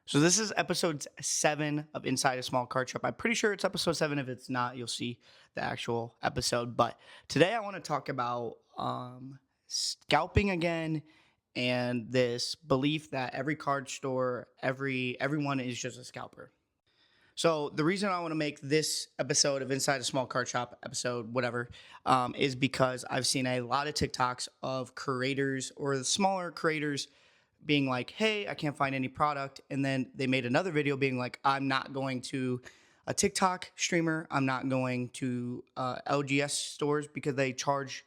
So this is episode 7 of Inside a Small Card Shop. I'm pretty sure it's episode 7. If it's not, you'll see the actual episode. But today I want to talk about scalping again and this belief that every card store, everyone is just a scalper. So the reason I want to make this episode of Inside a Small Card Shop episode, whatever, is because I've seen a lot of TikToks of creators or the smaller creators being like, "Hey, I can't find any product," and then they made another video being like, "I'm not going to a TikTok streamer. I'm not going to LGS stores because they charge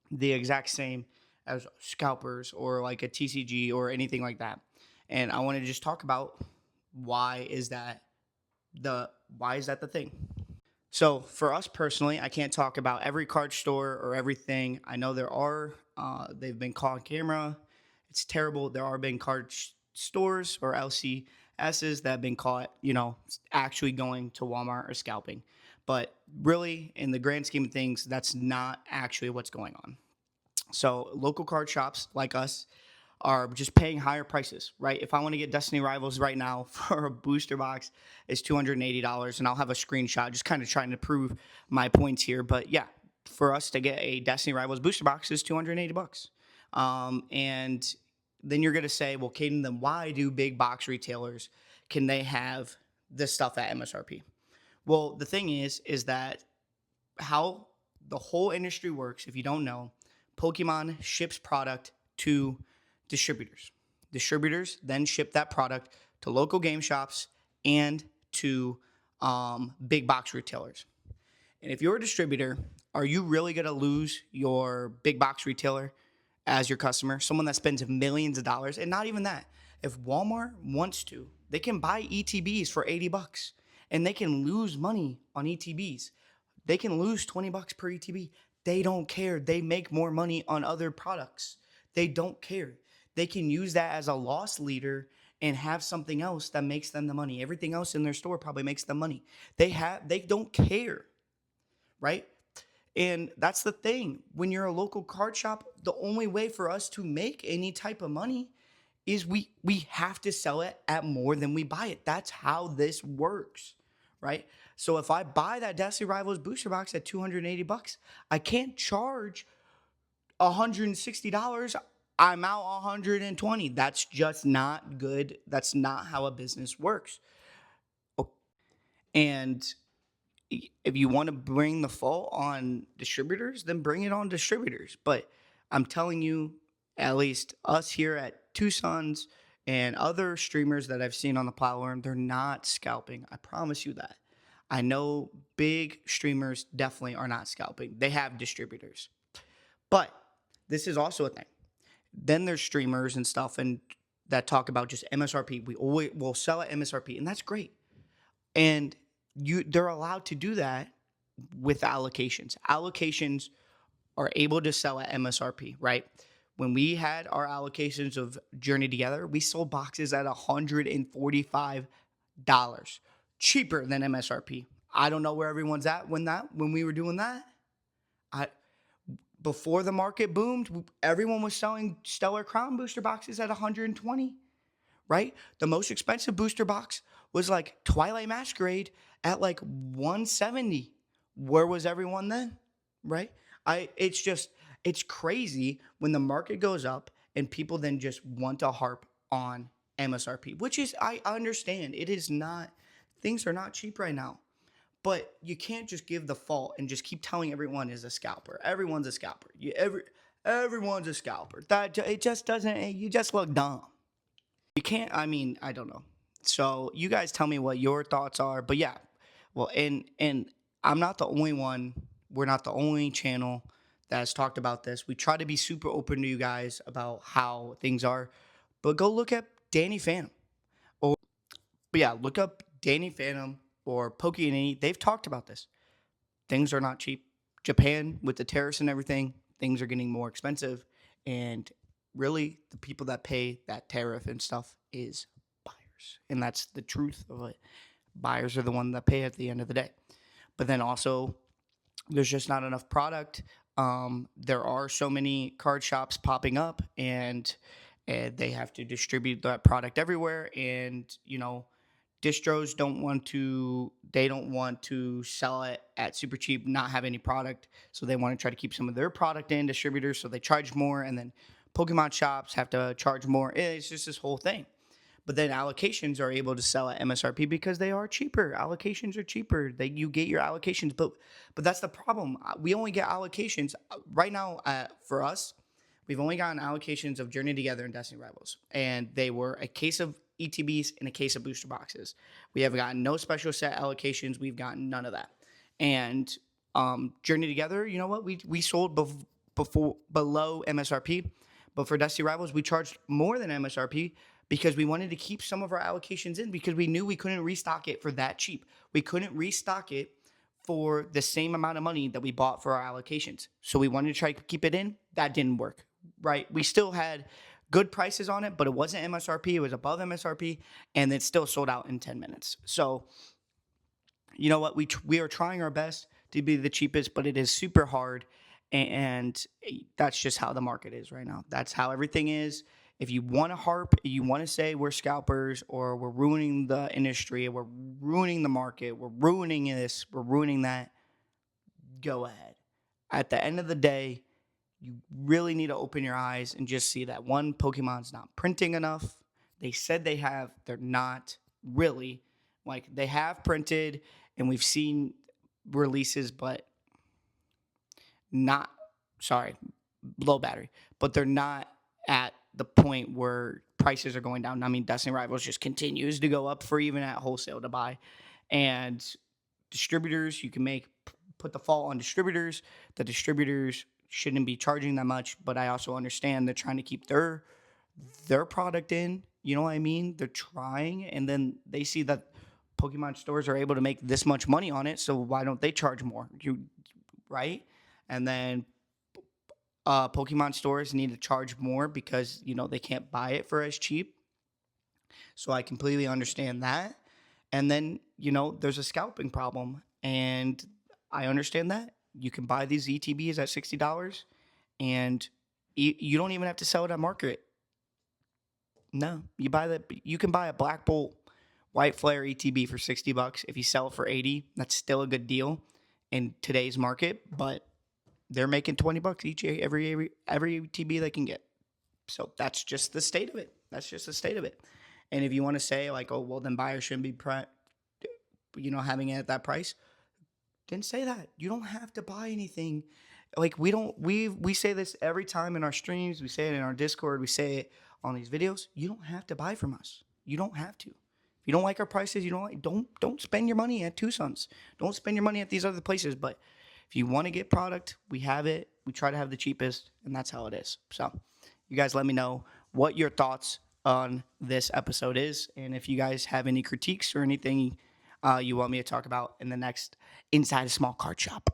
the exact same as scalpers or like a TCG or anything like that." And I want to just talk about why is that why is that the thing? So for us personally, I can't talk about every card store or everything. I know there are. They've been caught on camera. It's terrible. There are been stores or LCSs that have been caught, actually going to Walmart or scalping. But really, in the grand scheme of things, that's not actually what's going on. So local card shops like us are just paying higher prices, right? If I want to get Destiny Rivals right now for a booster box, it's $280, and I'll have a screenshot just kind of trying to prove my points here. But yeah, for us to get a Destiny Rivals booster box is $280. And then you're gonna say, well, Caden, then why do big box retailers can they have this stuff at MSRP? Well, the thing is that how the whole industry works, if you don't know, Pokemon ships product to distributors. Distributors then ship that product to local game shops and to big box retailers. And if you're a distributor, are you really going to lose your big box retailer as your customer? Someone that spends millions of dollars, and not even that. If Walmart wants to, they can buy ETBs for $80 and they can lose money on ETBs. They can lose $20 per ETB. They don't care. They make more money on other products. They don't care. They can use that as a loss leader and have something else that makes them the money. Everything else in their store probably makes them money. They don't care, right? And that's the thing. When you're a local card shop, the only way for us to make any type of money is we have to sell it at more than we buy it. That's how this works, right? So if I buy that Destiny Rivals booster box at $280, I can't charge $160. I'm out 120. That's just not good. That's not how a business works. And if you want to bring the fault on distributors, then bring it on distributors. But I'm telling you, at least us here at Tucson's and other streamers that I've seen on the platform, they're not scalping. I promise you that. I know big streamers definitely are not scalping. They have distributors. But this is also a thing. Then there's streamers and stuff and that talk about just MSRP. We'll sell at MSRP, and that's great. And they're allowed to do that with allocations. Allocations are able to sell at MSRP, right? When we had our allocations of Journey Together, we sold boxes at $145, cheaper than MSRP. I don't know where everyone's at when we were doing that. I Before the market boomed, everyone was selling Stellar Crown booster boxes at 120, right? The most expensive booster box was like Twilight Masquerade at like 170. Where was everyone then? Right? It's crazy when the market goes up and people then just want to harp on MSRP, which is I understand. It is not Things are not cheap right now. But you can't just give the fault and just keep telling everyone is a scalper. Everyone's a scalper. Everyone's a scalper. It just doesn't. You just look dumb. You can't. I mean, I don't know. So you guys tell me what your thoughts are. But yeah, well, and I'm not the only one. We're not the only channel that has talked about this. We try to be super open to you guys about how things are. But go look at Danny Phantom. Or but yeah, look up Danny Phantom or Pokey. They've talked about this. Things are not cheap. Japan with the tariffs and everything, things are getting more expensive. And really, the people that pay that tariff and stuff is buyers. And that's the truth of it. Buyers are the one that pay at the end of the day. But then also, there's just not enough product. There are so many card shops popping up, and and they have to distribute that product everywhere. And distros don't want to sell it at super cheap, not have any product, so they want to try to keep some of their product in distributors, so they charge more, and then Pokemon shops have to charge more. It's just this whole thing. But then allocations are able to sell at MSRP because they are cheaper. Allocations are cheaper. You get your allocations, but that's the problem. We only get allocations right now for us. We've only gotten allocations of Journey Together and Destiny Rivals, and they were a case of ETBs and a case of booster boxes. We have gotten no special set allocations. We've gotten none of that. And Journey Together, you know what? We sold before below MSRP, but for Dusty Rivals, we charged more than MSRP because we wanted to keep some of our allocations in because we knew we couldn't restock it for that cheap. We couldn't restock it for the same amount of money that we bought for our allocations. So we wanted to try to keep it in. That didn't work, right? We still had good prices on it, but it wasn't MSRP. It was above MSRP, and it still sold out in 10 minutes. So you know what? We are trying our best to be the cheapest, but it is super hard, and that's just how the market is right now. That's how everything is. If you want to harp, you want to say we're scalpers or we're ruining the industry, we're ruining the market, we're ruining this, we're ruining that, go ahead. At the end of the day, you really need to open your eyes and just see that one, Pokemon's not printing enough. They said they have, they're not really. Like, they have printed, and we've seen releases, but not, sorry, low battery, but they're not at the point where prices are going down. I mean, Destiny Rivals just continues to go up for even at wholesale to buy. And distributors, you can put the fault on distributors. The distributors shouldn't be charging that much, but I also understand they're trying to keep their product in. You know what I mean? They're trying, and then they see that Pokemon stores are able to make this much money on it, so why don't they charge more? Right? And then Pokemon stores need to charge more because they can't buy it for as cheap. So I completely understand that. And then there's a scalping problem, and I understand that. You can buy these ETBs at $60, and you don't even have to sell it at market. No, you can buy a Black Bolt White Flare ETB for $60. If you sell it for $80, that's still a good deal in today's market, but they're making $20 each every ETB they can get. So that's just the state of it. That's just the state of it. And if you want to say like, oh, well, then buyers shouldn't be having it at that price, then say that. You don't have to buy anything. Like, we say this every time in our streams. We say it in our Discord. We say it on these videos. You don't have to buy from us. You don't have to. If you don't like our prices, don't spend your money at Tucson's. Don't spend your money at these other places. But if you want to get product, we have it. We try to have the cheapest, and that's how it is. So you guys let me know what your thoughts on this episode is, and if you guys have any critiques or anything you want me to talk about in the next Inside a Small Card Shop.